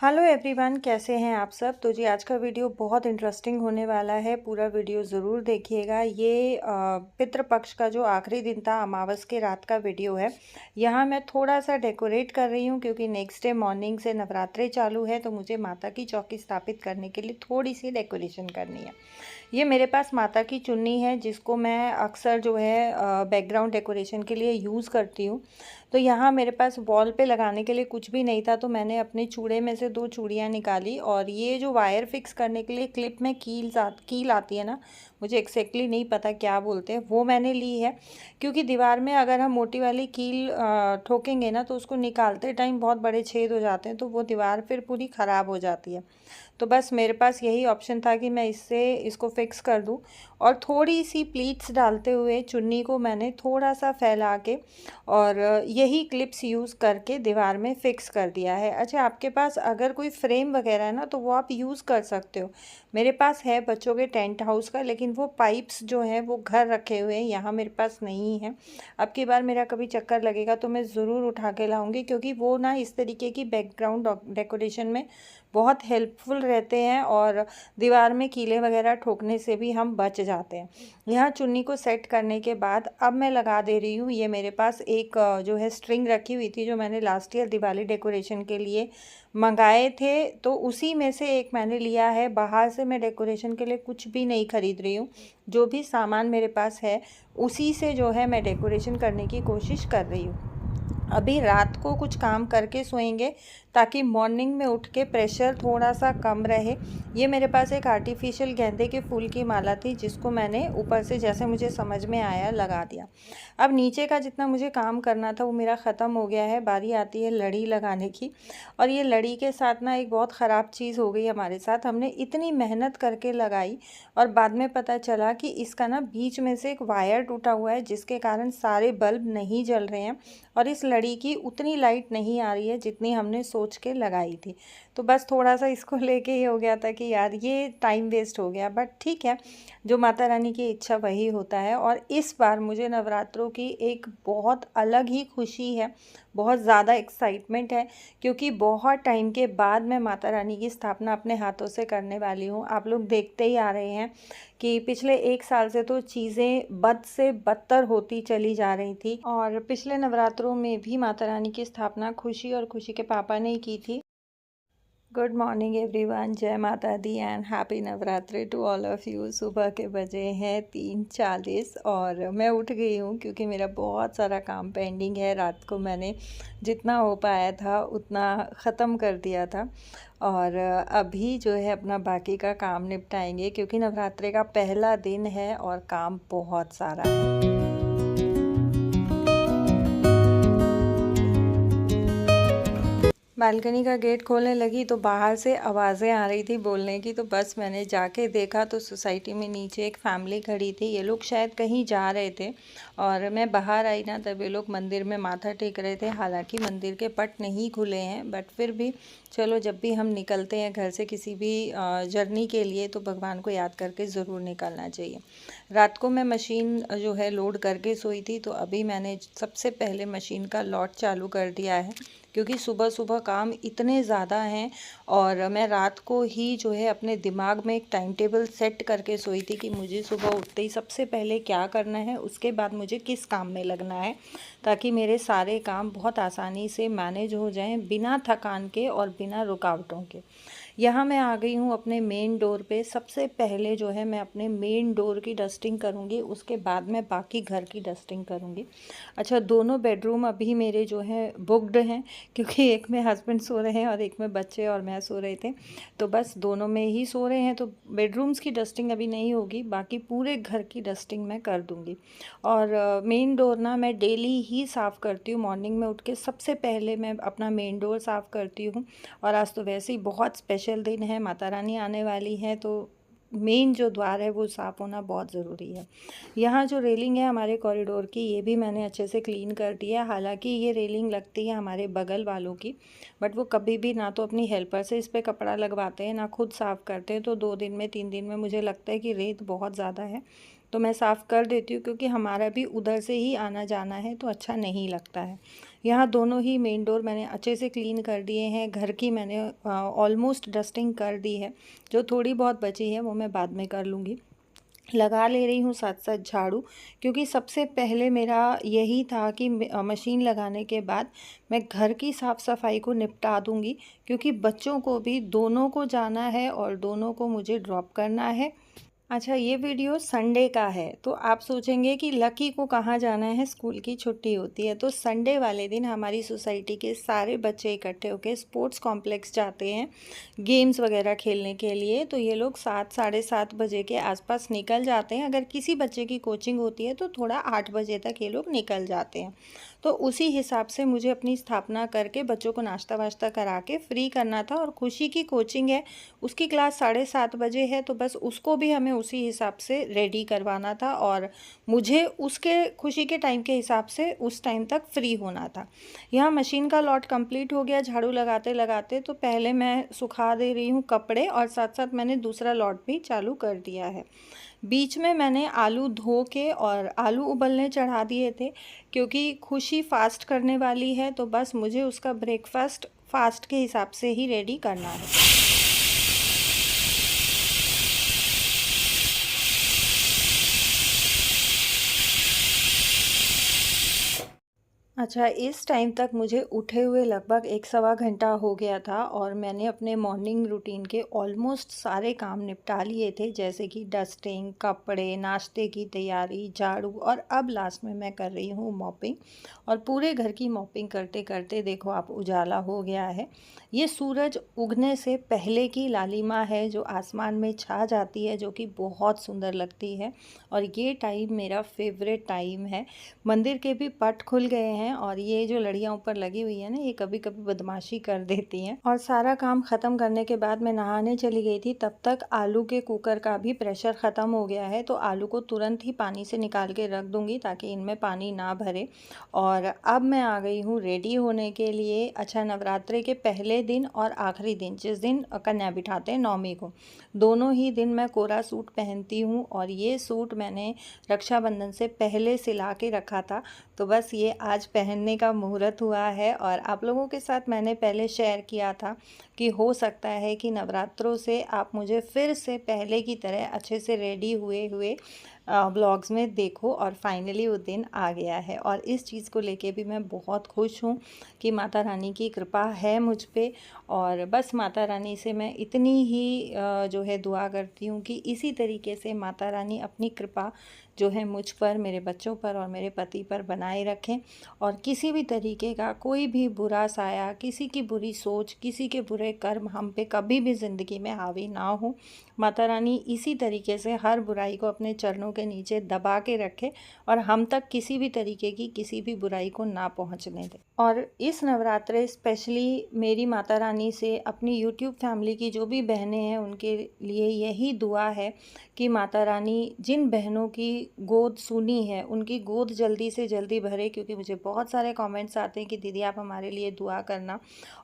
Hello everyone, कैसे हैं आप सब। तो जी आज का वीडियो बहुत इंटरेस्टिंग होने वाला है। पूरा वीडियो ज़रूर देखिएगा। ये पितृपक्ष का जो आखिरी दिन था, अमावस के रात का वीडियो है। यहाँ मैं थोड़ा सा डेकोरेट कर रही हूँ क्योंकि नेक्स्ट डे मॉर्निंग से नवरात्रे चालू है, तो मुझे माता की चौकी स्थापित करने के लिए थोड़ी सी डेकोरेशन करनी है। ये मेरे पास माता की चुन्नी है जिसको मैं अक्सर जो है बैकग्राउंड डेकोरेशन के लिए यूज़ करती हूँ। तो यहाँ मेरे पास वॉल पे लगाने के लिए कुछ भी नहीं था, तो मैंने अपने चूड़े में से 2 चूड़ियाँ निकाली और ये जो वायर फिक्स करने के लिए क्लिप में कील आती है ना, मुझे एक्जैक्टली नहीं पता क्या बोलते हैं, वो मैंने ली है। क्योंकि दीवार में अगर हम मोटी वाली कील ठोकेंगे ना, तो उसको निकालते टाइम बहुत बड़े छेद हो जाते हैं, तो वो दीवार फिर पूरी ख़राब हो जाती है। तो बस मेरे पास यही ऑप्शन था कि मैं इसको फिक्स कर दूं। और थोड़ी सी प्लीट्स डालते हुए चुन्नी को मैंने थोड़ा सा फैला के और यही क्लिप्स यूज़ करके दीवार में फ़िक्स कर दिया है। अच्छा, आपके पास अगर कोई फ्रेम वगैरह है ना, तो वो आप यूज़ कर सकते हो। मेरे पास है बच्चों के टेंट हाउस का, लेकिन वो पाइप्स जो हैं वो घर रखे हुए हैं, यहाँ मेरे पास नहीं है। अब की बार मेरा कभी चक्कर लगेगा तो मैं ज़रूर उठा के लाऊंगी, क्योंकि वो ना इस तरीके की बैकग्राउंड डेकोरेशन में बहुत हेल्पफुल रहते हैं और दीवार में कीले वगैरह ठोकने से भी हम बच जाते हैं। यहाँ चुन्नी को सेट करने के बाद अब मैं लगा दे रही हूँ। ये मेरे पास एक जो है स्ट्रिंग रखी हुई थी, जो मैंने लास्ट ईयर दिवाली डेकोरेशन के लिए मंगाए थे, तो उसी में से एक मैंने लिया है। बाहर से मैं डेकोरेशन के लिए कुछ भी नहीं खरीद रही हूँ, जो भी सामान मेरे पास है उसी से जो है मैं डेकोरेशन करने की कोशिश कर रही हूँ। अभी रात को कुछ काम करके सोएंगे ताकि मॉर्निंग में उठ के प्रेशर थोड़ा सा कम रहे। ये मेरे पास एक आर्टिफिशियल गेंदे के फूल की माला थी, जिसको मैंने ऊपर से जैसे मुझे समझ में आया लगा दिया। अब नीचे का जितना मुझे काम करना था वो मेरा ख़त्म हो गया है। बारी आती है लड़ी लगाने की। और ये लड़ी के साथ ना एक बहुत ख़राब चीज़ हो गई हमारे साथ। हमने इतनी मेहनत करके लगाई और बाद में पता चला कि इसका ना बीच में से एक वायर टूटा हुआ है, जिसके कारण सारे बल्ब नहीं जल रहे हैं और इस लड़ी की उतनी लाइट नहीं आ रही है जितनी हमने सोच के लगाई थी। तो बस थोड़ा सा इसको लेके ही हो गया था कि यार ये टाइम वेस्ट हो गया, बट ठीक है, जो माता रानी की इच्छा वही होता है। और इस बार मुझे नवरात्रों की एक बहुत अलग ही खुशी है, बहुत ज़्यादा एक्साइटमेंट है, क्योंकि बहुत टाइम के बाद मैं माता रानी की स्थापना अपने हाथों से करने वाली हूँ। आप लोग देखते ही आ रहे हैं कि पिछले 1 साल से तो चीज़ें बद से बदतर होती चली जा रही थी। और पिछले नवरात्रों में भी माता रानी की स्थापना खुशी और खुशी के पापा ने की थी। गुड मॉर्निंग एवरीवन, जय माता दी and happy Navratri to all of you. सुबह के बजे हैं 3:40 और मैं उठ गई हूँ क्योंकि मेरा बहुत सारा काम पेंडिंग है। रात को मैंने जितना हो पाया था उतना ख़त्म कर दिया था और अभी जो है अपना बाकी का काम निपटाएंगे, क्योंकि नवरात्रि का पहला दिन है और काम बहुत सारा है। बालकनी का गेट खोलने लगी तो बाहर से आवाज़ें आ रही थी बोलने की, तो बस मैंने जाके देखा तो सोसाइटी में नीचे एक फैमिली खड़ी थी। ये लोग शायद कहीं जा रहे थे और मैं बाहर आई ना, तब ये लोग मंदिर में माथा टेक रहे थे। हालांकि मंदिर के पट नहीं खुले हैं, बट फिर भी चलो, जब भी हम निकलते हैं घर से किसी भी जर्नी के लिए, तो भगवान को याद करके ज़रूर निकलना चाहिए। रात को मैं मशीन जो है लोड करके सोई थी, तो अभी मैंने सबसे पहले मशीन का लॉट चालू कर दिया है, क्योंकि सुबह सुबह काम इतने ज़्यादा हैं। और मैं रात को ही जो है अपने दिमाग में एक टाइम टेबल सेट करके सोई थी कि मुझे सुबह उठते ही सबसे पहले क्या करना है, उसके बाद मुझे किस काम में लगना है, ताकि मेरे सारे काम बहुत आसानी से मैनेज हो जाएं, बिना थकान के और बिना रुकावटों के। यहाँ मैं आ गई हूँ अपने मेन डोर पे। सबसे पहले जो है मैं अपने मेन डोर की डस्टिंग करूँगी, उसके बाद मैं बाकी घर की डस्टिंग करूँगी। अच्छा, दोनों बेडरूम अभी मेरे जो हैं बुक्ड हैं, क्योंकि एक में हस्बैंड सो रहे हैं और एक में बच्चे और मैं सो रहे थे, तो बस दोनों में ही सो रहे हैं, तो बेडरूम्स की डस्टिंग अभी नहीं होगी, बाकी पूरे घर की डस्टिंग मैं कर दूँगी। और मेन डोर ना मैं डेली ही साफ़ करती हूँ। मॉर्निंग में उठ के सबसे पहले मैं अपना मेन डोर साफ़ करती हूँ। और आज तो वैसे ही बहुत स्पेशल दिन है, माता रानी आने वाली हैं, तो मेन जो द्वार है वो साफ़ होना बहुत ज़रूरी है। यहाँ जो रेलिंग है हमारे कॉरिडोर की, ये भी मैंने अच्छे से क्लीन कर दी है। हालांकि ये रेलिंग लगती है हमारे बगल वालों की, बट वो कभी भी ना तो अपनी हेल्पर से इस पर कपड़ा लगवाते हैं, ना खुद साफ़ करते हैं। तो 2 दिन में 3 दिन में मुझे लगता है कि रेत बहुत ज़्यादा है, तो मैं साफ़ कर देती हूँ, क्योंकि हमारा भी उधर से ही आना जाना है, तो अच्छा नहीं लगता है। यहाँ दोनों ही मेन डोर मैंने अच्छे से क्लीन कर दिए हैं। घर की मैंने ऑलमोस्ट डस्टिंग कर दी है। जो थोड़ी बहुत बची है वो मैं बाद में कर लूँगी। लगा ले रही हूँ साथ साथ झाड़ू, क्योंकि सबसे पहले मेरा यही था कि मशीन लगाने के बाद मैं घर की साफ़ सफाई को निपटा दूँगी, क्योंकि बच्चों को भी दोनों को जाना है और दोनों को मुझे ड्रॉप करना है। अच्छा, ये वीडियो संडे का है, तो आप सोचेंगे कि लकी को कहाँ जाना है, स्कूल की छुट्टी होती है। तो संडे वाले दिन हमारी सोसाइटी के सारे बच्चे इकट्ठे होकर स्पोर्ट्स कॉम्प्लेक्स जाते हैं गेम्स वगैरह खेलने के लिए। तो ये लोग 7 साढ़े 7 बजे के आसपास निकल जाते हैं। अगर किसी बच्चे की कोचिंग होती है तो थोड़ा 8 बजे तक ये लोग निकल जाते हैं। तो उसी हिसाब से मुझे अपनी स्थापना करके बच्चों को नाश्ता वाश्ता करा के फ्री करना था। और खुशी की कोचिंग है, उसकी क्लास 7:30 बजे है, तो बस उसको भी हमें उसी हिसाब से रेडी करवाना था और मुझे उसके खुशी के टाइम के हिसाब से उस टाइम तक फ्री होना था। यहाँ मशीन का लॉट कंप्लीट हो गया झाड़ू लगाते लगाते। तो पहले मैं सुखा दे रही हूँ कपड़े और साथ साथ मैंने दूसरा लॉट भी चालू कर दिया है। बीच में मैंने आलू धो के और आलू उबलने चढ़ा दिए थे, क्योंकि खुशी फास्ट करने वाली है, तो बस मुझे उसका ब्रेकफास्ट फास्ट के हिसाब से ही रेडी करना है। अच्छा, इस टाइम तक मुझे उठे हुए लगभग 1 सवा घंटा हो गया था और मैंने अपने मॉर्निंग रूटीन के ऑलमोस्ट सारे काम निपटा लिए थे, जैसे कि डस्टिंग, कपड़े, नाश्ते की तैयारी, झाड़ू और अब लास्ट में मैं कर रही हूँ मॉपिंग। और पूरे घर की मॉपिंग करते करते देखो आप उजाला हो गया है। ये सूरज उगने से पहले की लालिमा है जो आसमान में छा जाती है, जो कि बहुत सुंदर लगती है। और ये टाइम मेरा फेवरेट टाइम है। मंदिर के भी पट खुल गए हैं और ये जो लड़ियाँ ऊपर लगी हुई है ना, ये कभी कभी बदमाशी कर देती हैं। और सारा काम ख़त्म करने के बाद मैं नहाने चली गई थी। तब तक आलू के कुकर का भी प्रेशर ख़त्म हो गया है, तो आलू को तुरंत ही पानी से निकाल के रख दूंगी ताकि इनमें पानी ना भरे। और अब मैं आ गई हूँ रेडी होने के लिए। अच्छा, नवरात्रि के पहले दिन और आखिरी दिन, जिस दिन कन्या बिठाते हैं नवमी को, दोनों ही दिन मैं कोरा सूट पहनती हूँ। और ये सूट मैंने रक्षाबंधन से पहले सिला के रखा था, तो बस ये आज पहनने का मुहूर्त हुआ है। और आप लोगों के साथ मैंने पहले शेयर किया था कि हो सकता है कि नवरात्रों से आप मुझे फिर से पहले की तरह अच्छे से रेडी हुए हुए ब्लॉग्स में देखो। और फाइनली वो दिन आ गया है और इस चीज़ को लेके भी मैं बहुत खुश हूँ कि माता रानी की कृपा है मुझ पे। और बस माता रानी से मैं इतनी ही जो है दुआ करती हूँ कि इसी तरीके से माता रानी अपनी कृपा जो है मुझ पर, मेरे बच्चों पर और मेरे पति पर बनाए रखें। और किसी भी तरीके का कोई भी बुरा साया, किसी की बुरी सोच, किसी के बुरे कर्म हम पे कभी भी ज़िंदगी में हावी ना हो। माता रानी इसी तरीके से हर बुराई को अपने चरणों के नीचे दबा के रखे और हम तक किसी भी तरीके की किसी भी बुराई को ना पहुंचने दे। और इस नवरात्रे स्पेशली मेरी माता रानी से अपनी यूट्यूब फैमिली की जो भी बहनें हैं उनके लिए यही दुआ है कि माता रानी जिन बहनों की गोद सुनी है उनकी गोद जल्दी से जल्दी भरे, क्योंकि मुझे बहुत सारे कमेंट्स आते हैं कि दीदी आप हमारे लिए दुआ करना।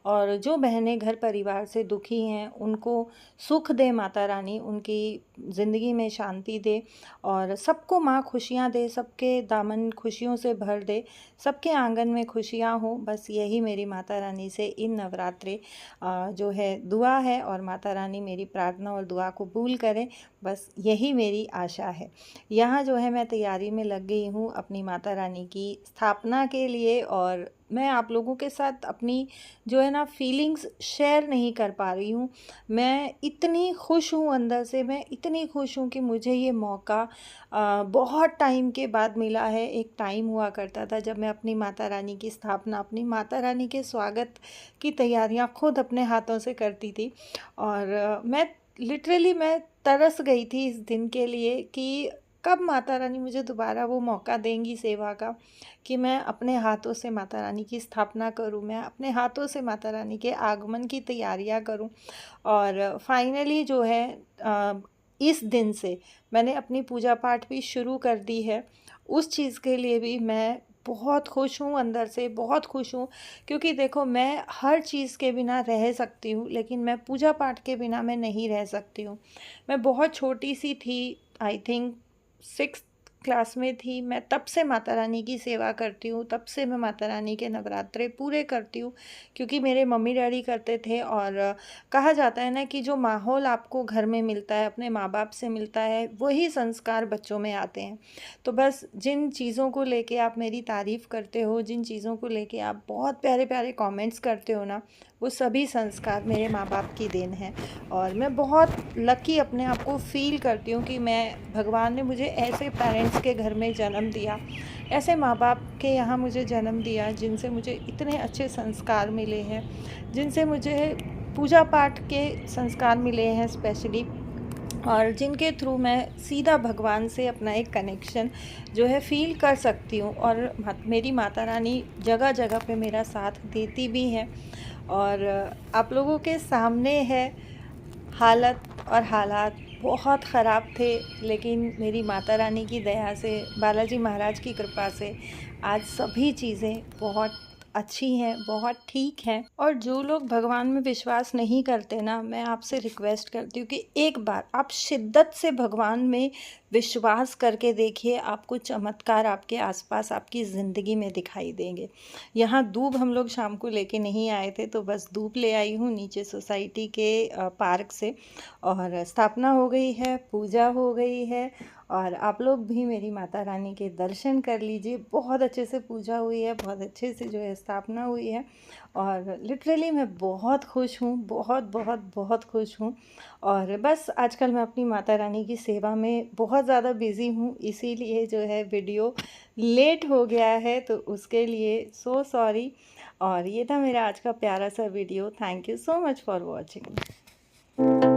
और जो बहनें घर परिवार से दुखी हैं उनको सुख दे माता रानी, उनकी ज़िंदगी में शांति दे और सबको माँ खुशियाँ दे, सबके दामन खुशियों से भर दे, सबके आंगन में खुशियाँ हो। बस यही मेरी माता रानी से इन नवरात्रे जो है दुआ है और माता रानी मेरी प्रार्थना और दुआ कबूल करें, बस यही मेरी आशा है। यहाँ जो है मैं तैयारी में लग गई हूँ अपनी माता रानी की स्थापना के लिए। और मैं आप लोगों के साथ अपनी जो है ना फीलिंग्स शेयर नहीं कर पा रही हूँ। मैं इतनी खुश हूँ अंदर से, मैं इतनी खुश हूँ कि मुझे ये मौका बहुत टाइम के बाद मिला है। एक टाइम हुआ करता था जब मैं अपनी माता रानी की स्थापना, अपनी माता रानी के स्वागत की तैयारियाँ खुद अपने हाथों से करती थी। और मैं लिटरली मैं तरस गई थी इस दिन के लिए कि कब माता रानी मुझे दोबारा वो मौका देंगी सेवा का, कि मैं अपने हाथों से माता रानी की स्थापना करूं, मैं अपने हाथों से माता रानी के आगमन की तैयारियां करूं। और फाइनली जो है इस दिन से मैंने अपनी पूजा पाठ भी शुरू कर दी है। उस चीज़ के लिए भी मैं बहुत खुश हूँ, अंदर से बहुत खुश हूँ। क्योंकि देखो मैं हर चीज़ के बिना रह सकती हूँ, लेकिन मैं पूजा पाठ के बिना मैं नहीं रह सकती हूँ। मैं बहुत छोटी सी थी, आई थिंक 6th क्लास में थी, मैं तब से माता रानी की सेवा करती हूँ, तब से मैं माता रानी के नवरात्रे पूरे करती हूँ, क्योंकि मेरे मम्मी डैडी करते थे। और कहा जाता है ना कि जो माहौल आपको घर में मिलता है, अपने माँ बाप से मिलता है, वही संस्कार बच्चों में आते हैं। तो बस जिन चीज़ों को लेके आप मेरी तारीफ़ करते हो, जिन चीज़ों को लेके आप बहुत प्यारे प्यारे कमेंट्स करते हो ना, वो सभी संस्कार मेरे माँ बाप की देन है। और मैं बहुत लकी अपने आप को फ़ील करती हूँ कि मैं, भगवान ने मुझे ऐसे पेरेंट्स के घर में जन्म दिया, ऐसे माँ बाप के यहाँ मुझे जन्म दिया, जिनसे मुझे इतने अच्छे संस्कार मिले हैं, जिनसे मुझे पूजा पाठ के संस्कार मिले हैं स्पेशली, और जिनके थ्रू मैं सीधा भगवान से अपना एक कनेक्शन जो है फ़ील कर सकती हूँ। और मेरी माता रानी जगह जगह पे मेरा साथ देती भी हैं। और आप लोगों के सामने है, हालत और हालात बहुत ख़राब थे, लेकिन मेरी माता रानी की दया से, बालाजी महाराज की कृपा से आज सभी चीज़ें बहुत अच्छी हैं, बहुत ठीक हैं। और जो लोग भगवान में विश्वास नहीं करते ना, मैं आपसे रिक्वेस्ट करती हूँ कि एक बार आप शिद्दत से भगवान में विश्वास करके देखिए, आपको चमत्कार आपके आसपास आपकी ज़िंदगी में दिखाई देंगे। यहाँ दूब हम लोग शाम को लेके नहीं आए थे, तो बस दूब ले आई हूँ नीचे सोसाइटी के पार्क से। और स्थापना हो गई है, पूजा हो गई है, और आप लोग भी मेरी माता रानी के दर्शन कर लीजिए। बहुत अच्छे से पूजा हुई है, बहुत अच्छे से जो है स्थापना हुई है, और लिटरली मैं बहुत खुश हूँ, बहुत बहुत बहुत खुश हूँ। और बस आजकल मैं अपनी माता रानी की सेवा में बहुत ज़्यादा बिज़ी हूँ, इसीलिए जो है वीडियो लेट हो गया है, तो उसके लिए सो सॉरी। और ये था मेरा आज का प्यारा सा video. Thank you so much for watching.